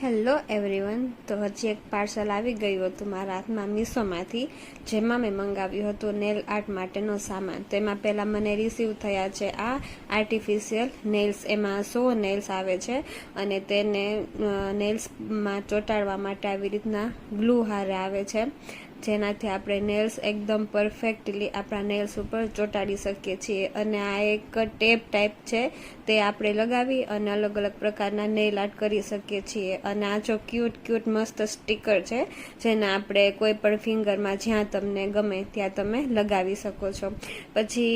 Hello everyone, તો હજી એક પાર્સલ આવી ગયું હતું મારા હાથમાં મીશોમાંથી, જેમાં મેં મંગાવ્યું હતું નેલ આર્ટ માટેનો સામાન. તો એમાં પહેલાં મને રિસીવ થયા છે આ આર્ટિફિશિયલ નેલ્સ. એમાં 100 નેલ્સ આવે છે અને તેને નેલ્સમાં ચોંટાડવા માટે આવી રીતના ગ્લુ હારે આવે છે, જેનાથી આપણે નેલ્સ એકદમ પરફેક્ટલી આપણા નેલ્સ ઉપર ચોંટાડી શકીએ છીએ. અને આ એક ટેપ ટાઈપ છે, તે આપણે લગાવી અને અલગ અલગ પ્રકારના નેલ આર્ટ કરી શકીએ છીએ. અને આ જો ક્યુટ મસ્ત સ્ટીકર છે, જેને આપણે કોઈ પણ ફિંગરમાં જ્યાં તમને ગમે ત્યાં તમે લગાવી શકો છો. પછી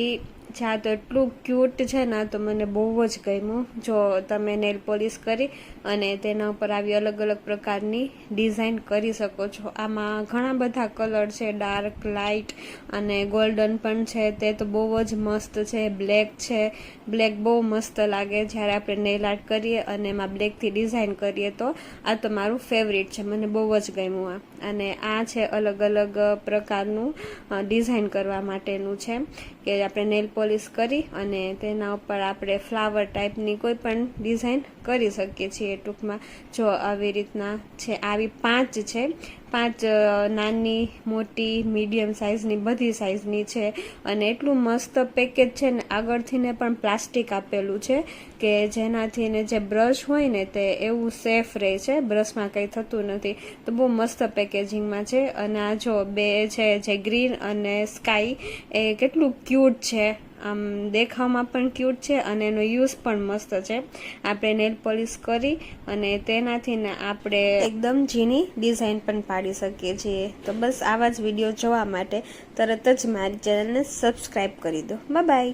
જ્યાં તો એટલું ક્યુટ છે ને, તો મને બહુ જ ગમ્યું. જો તમે નેલ પોલિશ કરી અને તેના ઉપર આવી અલગ અલગ પ્રકારની ડિઝાઇન કરી શકો છો. આમાં ઘણા બધા કલર છે, ડાર્ક, લાઇટ અને ગોલ્ડન પણ છે. તે તો બહુ જ મસ્ત છે. બ્લેક છે, બ્લેક બહુ મસ્ત લાગે જ્યારે આપણે નેલ આર્ટ કરીએ અને એમાં બ્લેકથી ડિઝાઇન કરીએ. તો આ તો મારું ફેવરિટ છે, મને બહુ જ ગમ્યું આ. અને આ છે અલગ અલગ પ્રકારનું ડિઝાઇન કરવા માટેનું છે, કે આપણે નેલ પોલિશ કરી અને તેના ઉપર આપણે ફ્લાવર ટાઈપની કોઈ પણ ડિઝાઇન કરી શકીએ છીએ. ટૂંકમાં જો આવી રીતના છે, આવી 5 છે, 5 નાની, મોટી, મીડિયમ સાઇઝની, બધી સાઇઝની છે. અને એટલું મસ્ત પેકેજ છે ને, આગળથી ને પણ પ્લાસ્ટિક આપેલું છે, કે જેનાથી ને જે બ્રશ હોય ને તે એવું સેફ રહે છે, બ્રશમાં કંઈ થતું નથી. તો બહુ મસ્ત પેકેજિંગમાં છે. અને આ જો 2 છે, જે ગ્રીન અને સ્કાય, એ કેટલું ક્યુટ છે. આમ દેખાવમાં પણ ક્યુટ છે અને એનો યુઝ પણ મસ્ત છે. આપણે નેલ પોલિશ કરી અને તેનાથી ને આપણે એકદમ ઝીણી ડિઝાઇન પણ પાડી શકીએ છીએ. તો બસ આવા જ વિડીયો જોવા માટે તરત જ મારી ચેનલને સબસ્ક્રાઈબ કરી દો. Bye bye.